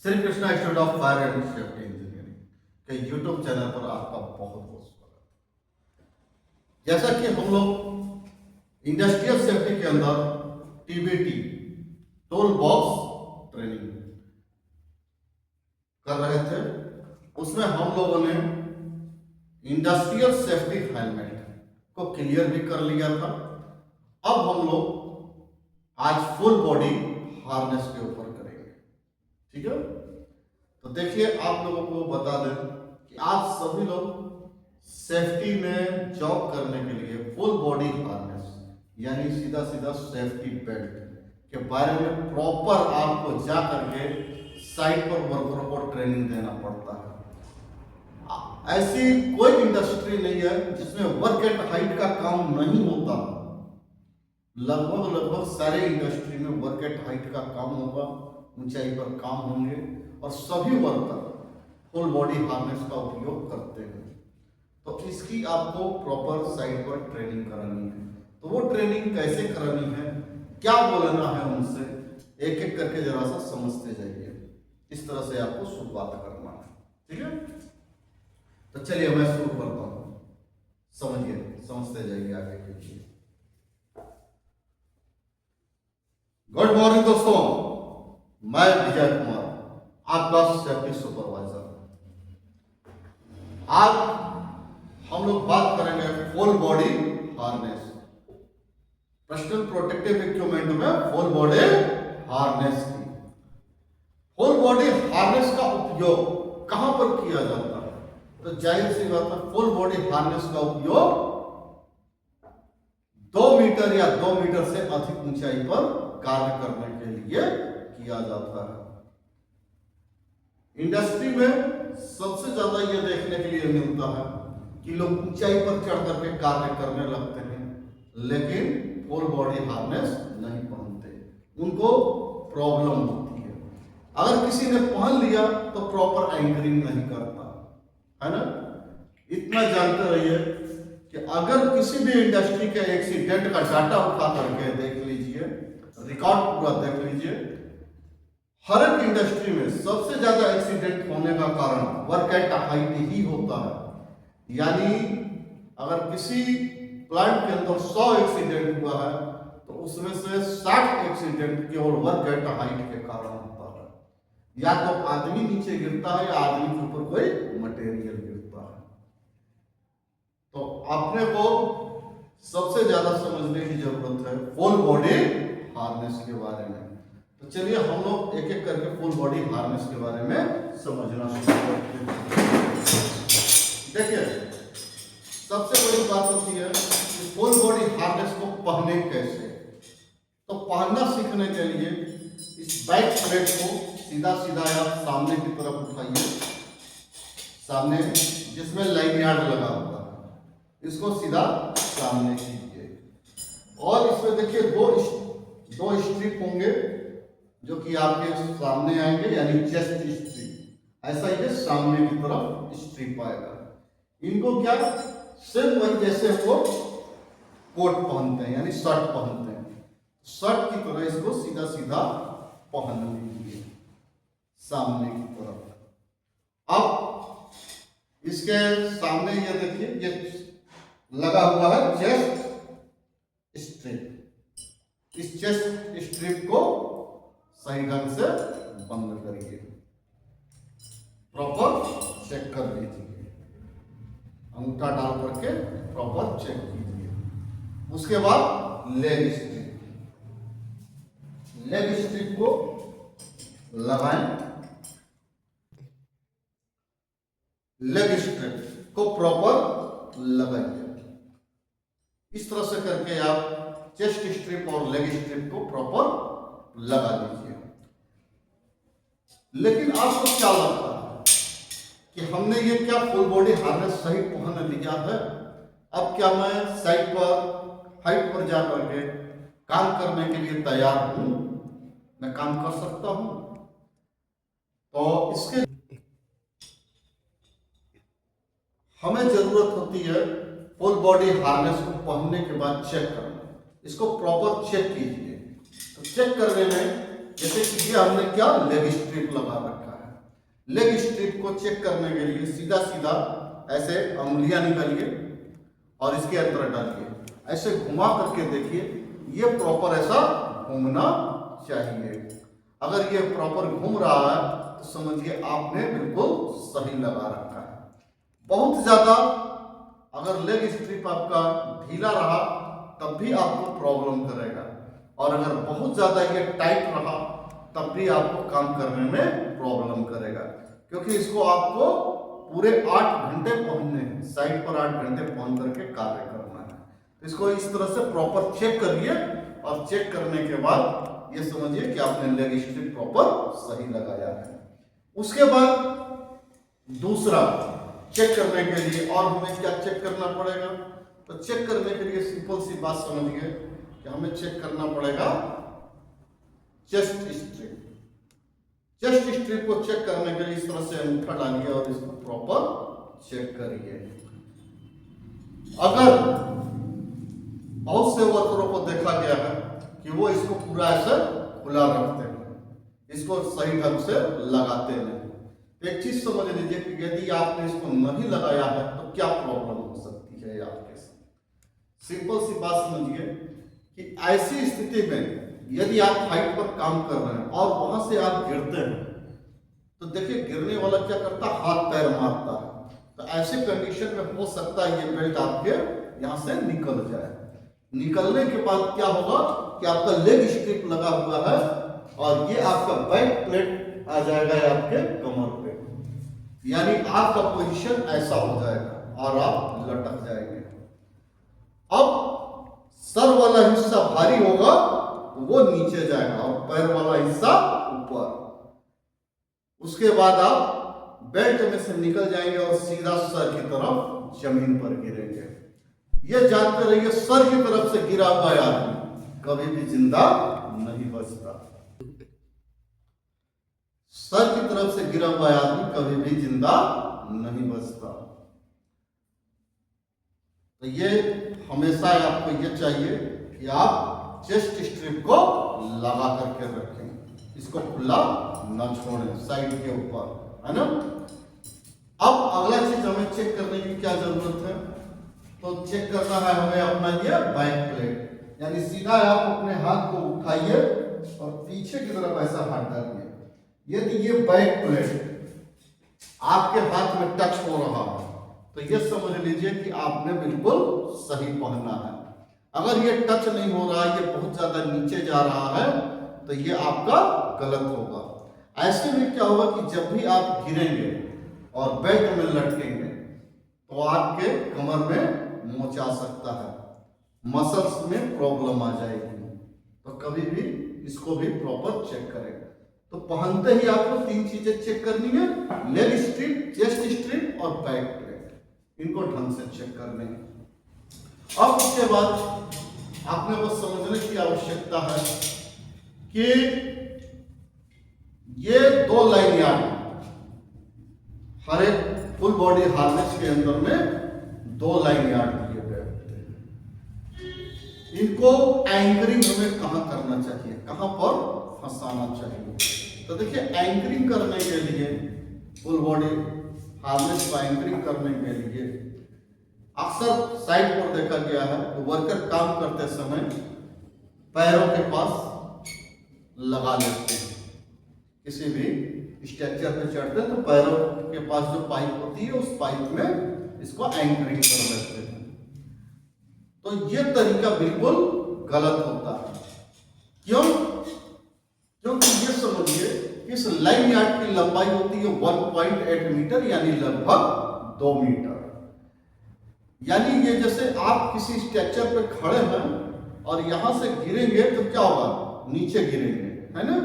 Shri Krishna institute of fire and safety engineering के YouTube channel पर आपका बहुत बहुत स्वागत। जैसा कि हम लोग इंडस्ट्रियल सेफ्टी के अंदर टीबीटी टूल बॉक्स ट्रेनिंग कर रहे थे, उसमें हम लोगों ने इंडस्ट्रियल सेफ्टी हेलमेट को क्लियर भी कर लिया था। अब हम लोग आज फुल बॉडी हार्नेस के ऊपर करेंगे, ठीक है। तो देखिए, आप लोगों को बता दें कि आप सभी लोग सेफ्टी में जॉब करने के लिए फुल बॉडी हार्नेस यानी सीधा सीधा सेफ्टी बेल्ट के बारे में प्रॉपर आपको जा करके साइट पर वर्करों को ट्रेनिंग देना पड़ता है। ऐसी कोई इंडस्ट्री नहीं है जिसमें वर्क एट हाइट का काम नहीं होता। लगभग सारे इंडस्ट्री में वर्क एट हाइट का काम होगा, ऊंचाई पर काम होंगे और सभी वर्कर फुल बॉडी हार्नेस का उपयोग करते हैं। तो इसकी आपको प्रॉपर साइट पर ट्रेनिंग करानी है। तो वो ट्रेनिंग कैसे करानी है, क्या बोलना है उनसे, एक एक करके जरा सा समझते जाइए। इस तरह से आपको शुरुआत करना है, ठीक है। तो चलिए मैं शुरू करता हूं, समझिए, समझते जाइए आगे के लिए। गुड मॉर्निंग दोस्तों, मैं विजय कुमार, आपका सेफ्टी सुपरवाइजर। आज हम लोग बात करेंगे full body harness, personal protective equipment में फुल बॉडी हार्नेस की। फुल बॉडी हार्नेस का उपयोग कहां पर किया जाता है? तो जाहिर सी बात है, फुल बॉडी हार्नेस का उपयोग 2 मीटर या 2 मीटर से अधिक ऊंचाई पर कार्य करने के लिए किया जाता है। इंडस्ट्री में सबसे ज्यादा यह देखने के लिए मिलता है कि लोग ऊंचाई पर चढ़ करके कार्य करने लगते हैं, लेकिन फुल बॉडी हार्नेस नहीं पहनते, उनको प्रॉब्लम होती है। अगर किसी ने पहन लिया तो प्रॉपर एंकरिंग नहीं करता है ना। इतना जानते रहिए कि अगर किसी भी इंडस्ट्री के एक्सीडेंट का डाटा उठा करके देख लीजिए, रिकॉर्ड पूरा देख लीजिए, हर एक इंडस्ट्री में सबसे ज्यादा एक्सीडेंट होने का कारण वर्क एट हाइट ही होता है। यानी अगर किसी प्लांट के अंदर 100 एक्सीडेंट हुआ है तो उसमें से 60 एक्सीडेंट केवल वर्क एट हाइट के कारण होता है। या तो आदमी नीचे गिरता है या आदमी के ऊपर कोई मटेरियल गिरता है। तो अपने को सबसे ज्यादा समझने की जरूरत है फुल बॉडी हार्नेस के बारे में। तो चलिए हम लोग एक एक करके फुल बॉडी हार्नेस के बारे में समझना शुरू करते हैं। देखिए, सबसे बड़ी बात होती है कि फुल बॉडी हार्नेस को पहने कैसे। तो पहनना सीखने के लिए इस बैक प्लेट को सीधा सीधा आप सामने की तरफ उठाइए, सामने जिसमें लाइन यार्ड लगा हुआ है, इसको सीधा सामने कीजिए और इसमें देखिए दो स्ट्रिप होंगे जो कि आपके सामने आएंगे, यानी चेस्ट स्ट्रिप। ऐसा ही है, सामने की तरफ स्ट्रिप आएगा। इनको क्या सिर्फ वही जैसे वो कोट पहनते हैं यानी शर्ट पहनते हैं, शर्ट की तरह इसको सीधा सीधा पहन लीजिए सामने की तरफ। अब इसके सामने ये देखिए, ये लगा हुआ है चेस्ट स्ट्रिप। इस चेस्ट स्ट्रिप को सही ढंग से बंद करिए, प्रॉपर चेक कर लीजिए, अंगूठा डाल करके प्रॉपर चेक कीजिए। उसके बाद लेग स्ट्रिप को लगाएं, लेग स्ट्रिप को प्रॉपर लगाइए। इस तरह से करके आप चेस्ट स्ट्रिप और लेग स्ट्रिप को प्रॉपर लगा लीजिए। लेकिन आपको क्या लगता है कि हमने ये क्या फुल बॉडी हार्नेस सही पहन लिया है, अब क्या मैं साइट पर हाइट पर जा करके काम करने के लिए तैयार हूं, मैं काम कर सकता हूं? तो इसके हमें जरूरत होती है फुल बॉडी हार्नेस को पहनने के बाद चेक करना। इसको प्रॉपर चेक कीजिए। तो चेक करने में जैसे कि ये हमने क्या लेग स्ट्रिप लगा रखा है, लेग स्ट्रिप को चेक करने के लिए सीधा सीधा ऐसे अंगुलियां निकालिए और इसके अंदर डालिए, ऐसे घुमा करके देखिए, ये प्रॉपर ऐसा घूमना चाहिए। अगर ये प्रॉपर घूम रहा है तो समझिए आपने बिल्कुल सही लगा रखा है। बहुत ज्यादा अगर लेग स्ट्रिप आपका ढीला रहा तब भी आपको प्रॉब्लम करेगा, और अगर बहुत ज्यादा ये टाइट रहा तब भी आपको काम करने में प्रॉब्लम करेगा, क्योंकि इसको आपको पूरे 8 घंटे पहनने हैं, साइड पर 8 घंटे पहन करके कार्य करना है। तो इसको इस तरह से प्रॉपर चेक करिए, और चेक करने के बाद ये समझिए कि आपने लेग स्ट्रिप प्रॉपर सही लगाया है। उसके बाद दूसरा चेक करने के लिए और हमें क्या चेक करना पड़ेगा, तो चेक करने के लिए सिंपल सी बात समझिए कि हमें चेक करना पड़ेगा चेस्ट स्ट्रिप। चेस्ट स्ट्रिप को चेक करने के लिए इस तरह से अंगूठा डालिए और इसको प्रॉपर चेक करिए। अगर बहुत से वर्करों को देखा गया है कि वो इसको पूरा ऐसे खुला रखते हैं, इसको सही ढंग से लगाते नहीं। एक चीज समझ लीजिए कि यदि आपने इसको नहीं लगाया है तो क्या प्रॉब्लम हो सकती है आपके साथ। सिंपल सी बात समझिए कि ऐसी स्थिति में यदि आप हाइट पर काम कर रहे हैं और वहां से आप गिरते हैं, तो देखिए गिरने वाला क्या करता है, हाथ पैर मारता है। तो ऐसे कंडीशन में हो सकता है ये बेल्ट आपके यहां से निकल जाए। निकलने के बाद क्या होगा कि आपका लेग स्ट्रिप लगा हुआ है और ये आपका बैक प्लेट आ जाएगा आपके कमर पे, यानी आपका पोजीशन ऐसा हो जाएगा और आप लटक जाएंगे। अब सर वाला हिस्सा भारी होगा तो वो नीचे जाएगा और पैर वाला हिस्सा ऊपर। उसके बाद आप बेल्ट में से निकल जाएंगे और सीधा सर की तरफ जमीन पर गिरेंगे। ये जानते रहिए, सर की तरफ से गिरा हुआ आदमी कभी भी जिंदा नहीं बचता। सर की तरफ से गिरा हुआ आदमी कभी भी जिंदा नहीं बचता। तो ये हमेशा आपको ये चाहिए कि आप चेस्ट स्ट्रिप को लगा करके रखें, इसको खुला न छोड़ें साइड के ऊपर, है ना। अब अगला चीज हमें चेक करने की क्या जरूरत है, तो चेक करना है हमें अपना ये बैक प्लेट, यानी सीधा आप अपने हाथ को उठाइए और पीछे की तरफ ऐसा हाथ डालिए। यदि ये बैक प्लेट आपके हाथ में टच हो रहा है तो ये समझ लीजिए कि आपने बिल्कुल सही पहनना है। अगर ये टच नहीं हो रहा, ये बहुत ज्यादा नीचे जा रहा है, तो ये आपका गलत होगा। ऐसे में क्या होगा कि जब भी आप गिरेंगे और बेल्ट में लटकेंगे तो आपके कमर में मोच आ सकता है, मसल्स में प्रॉब्लम आ जाएगी। तो कभी भी इसको भी प्रॉपर चेक करें। तो पहनते ही आपको 3 चीजें चेक करनी है, लेग स्ट्रिप, चेस्ट स्ट्रिप और बैक प्लेट, इनको ढंग से चेक कर लेंगे। अब उसके बाद आपने बस समझने की आवश्यकता है कि ये 2 लाइन यार्ड हर एक फुल बॉडी हार्नेस के अंदर में 2 लाइन यार्ड दिए गए होते हैं। इनको एंकरिंग हमें कहां करना चाहिए, कहां पर फंसाना चाहिए। तो देखिए एंकरिंग करने के लिए, फुल बॉडी हार्नेस को एंकरिंग करने के लिए अक्सर साइड पर देखा गया है तो वर्कर काम करते समय पैरों के पास लगा लेते हैं। किसी भी स्ट्रक्चर पे चढ़ते हैं तो पैरों के पास जो पाइप होती है उस पाइप में इसको एंकरिंग कर लेते हैं। तो ये तरीका बिल्कुल गलत होता है। क्यों? क्योंकि ये समझिए कि इस लाइन यार्ड की लंबाई होती है 1.8 मीटर, यानी लगभग 2 मीटर। यानी ये जैसे आप किसी स्ट्रक्चर पे खड़े हैं और यहां से गिरेंगे तो क्या होगा, नीचे गिरेंगे, है ना।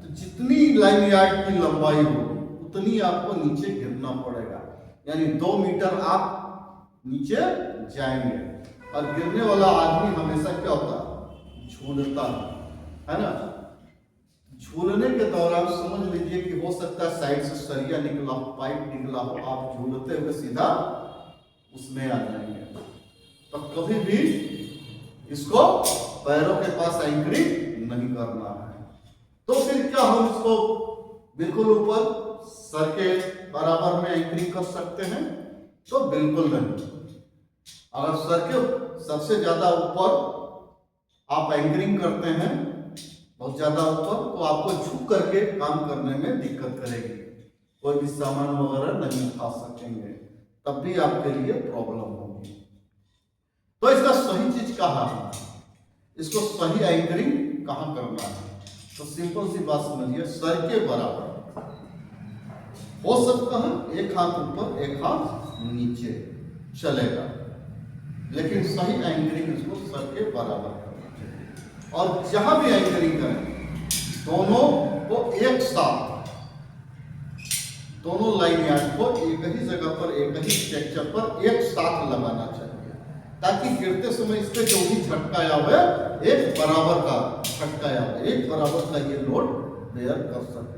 तो जितनी लाइन यार्ड की लंबाई होगी उतनी आपको नीचे गिरना पड़ेगा, यानी 2 मीटर आप नीचे जाएंगे। और गिरने वाला आदमी हमेशा क्या होता है, झूलता है ना। झूलने के दौरान समझ लीजिए कि हो सकता है साइड से सरिया निकला हो, पाइप निकला हो, आप झूलते हुए सीधा उसमें आ जाएंगे। तो कभी भी इसको पैरों के पास एंकरिंग नहीं करना है। तो फिर क्या हम इसको बिल्कुल ऊपर सर के बराबर में एंकरिंग कर सकते हैं तो बिल्कुल नहीं। अगर सर के सबसे ज्यादा ऊपर आप एंकरिंग करते हैं, बहुत ज्यादा ऊपर, तो आपको झुक करके काम करने में दिक्कत करेगी, कोई भी सामान वगैरह नहीं उठा सकेंगे, तब भी आपके लिए प्रॉब्लम होगी। तो इसका सही चीज कहाँ है, इसको सही एंकरिंग कहाँ करना है? तो सिंपल सी बात समझिए, सर के बराबर हो सकता है, एक हाथ ऊपर एक हाथ नीचे चलेगा, लेकिन सही एंकरिंग इसको सर के बराबर करना चाहिए। और जहां भी एंकरिंग करें, दोनों को एक साथ, दोनों लाइन यार्ड को एक ही जगह पर, एक ही स्ट्रक्चर पर एक साथ लगाना चाहिए, ताकि गिरते समय इस पे जो भी झटका आवे एक बराबर का झटका आवे, एक बराबर का ये लोड बेयर कर सके।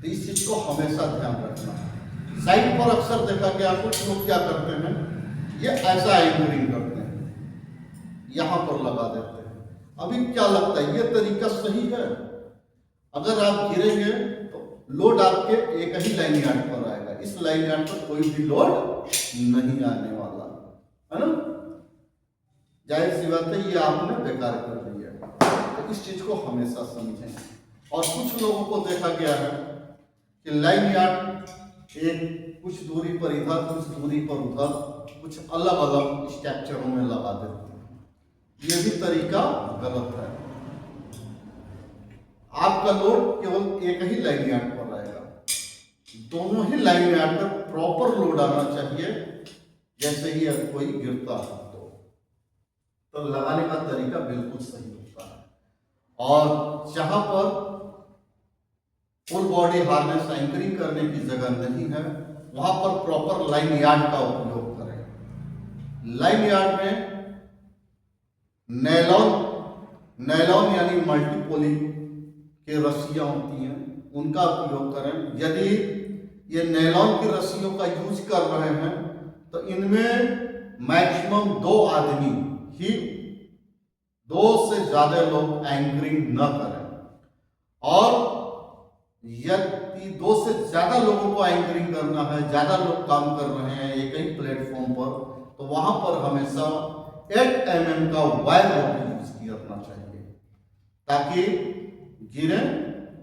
तो इस चीज को हमेशा ध्यान रखना है। साइड पर अक्सर देखा गया, कुछ लोग क्या करते हैं, ये ऐसा एंकरिंग करते हैं, यहां पर लगा देते हैं। अभी क्या लगता है, ये तरीका सही है? अगर आप गिरेंगे तो लोड आपके एक ही लाइन यार्ड पर आएगा, इस लाइन यार्ड पर कोई भी लोड नहीं आने वाला, है ना? जाहिर सी बात है, ये आपने बेकार कर दिया। तो इस चीज को हमेशा समझें। और कुछ लोगों को देखा गया है कि लाइन यार्ड एक कुछ दूरी पर इधर, कुछ दूरी पर उधर, कुछ अलग अलग स्ट्रक्चरों में लगा देते हैं, ये भी तरीका गलत है। आपका लोड केवल एक ही लाइन यार्ड पर आएगा, दोनों ही लाइन यार्ड पर प्रॉपर लोड आना चाहिए। जैसे ही कोई गिरता है तो लगाने का तरीका बिल्कुल सही होता है। और जहां पर फुल बॉडी हार्नेस एंकरिंग करने की जगह नहीं है, वहां पर प्रॉपर लाइन यार्ड का उपयोग करें। लाइन यार्ड में नैलॉन यानी मल्टीपोली के रस्सियां होती हैं, उनका उपयोग करें। यदि ये नैलॉन की रस्सियों का यूज कर रहे हैं तो इनमें मैक्सिमम 2 आदमी ही, 2 से ज्यादा लोग एंकरिंग न करें। और यदि 2 से ज्यादा लोगों को एंकरिंग करना है, ज्यादा लोग काम कर रहे हैं एक ही प्लेटफॉर्म पर, तो वहां पर हमेशा 8 mm का वायर रोड यूज करना चाहिए, ताकि गिरे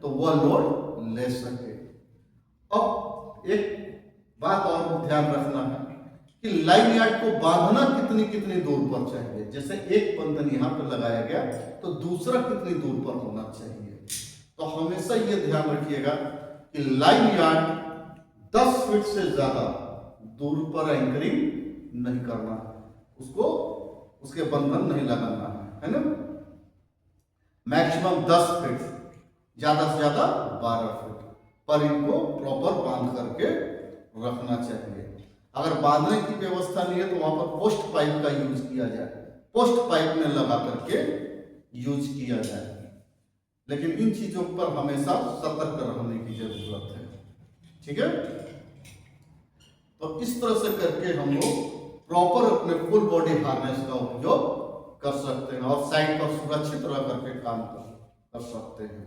तो वह लोड ले सके। अब एक बात और ध्यान रखना है कि लाइन यार्ड को बांधना कितनी दूर पर चाहिए। जैसे एक बंधन यहां पर लगाया गया तो दूसरा कितनी दूर पर होना चाहिए। तो हमेशा यह ध्यान रखिएगा कि लाइन यार्ड 10 फीट से ज्यादा दूर पर एंकरिंग नहीं करना, उसको उसके बंधन नहीं लगाना है ना। मैक्सिमम 10 फीट, ज्यादा से ज्यादा 12 फीट पर इनको प्रॉपर बांध करके रखना चाहिए। अगर बांधने की व्यवस्था नहीं है तो वहां पर पोस्ट पाइप का यूज किया जाए, पोस्ट पाइप में लगा करके यूज किया जाए। लेकिन इन चीजों पर हमेशा सतर्क रहने की जरूरत है, ठीक है। तो इस तरह से करके हम लोग प्रॉपर अपने फुल बॉडी हार्नेस का उपयोग कर सकते हैं और साइड पर सुरक्षित रह करके काम कर सकते हैं।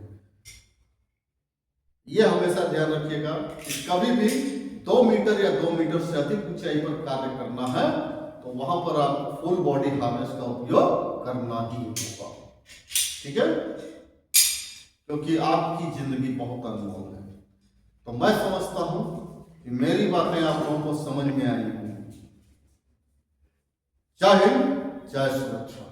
यह हमेशा ध्यान रखिएगा कि कभी भी 2 मीटर या 2 मीटर से अधिक ऊंचाई पर कार्य करना है तो वहां पर आपको फुल बॉडी हार्नेस का उपयोग करना ही होगा, ठीक है, क्योंकि आपकी जिंदगी बहुत अनमोल है। तो मैं समझता हूं कि मेरी बातें आप लोगों को समझ में आई होंगी। जय हिंद, जय सुरक्षा।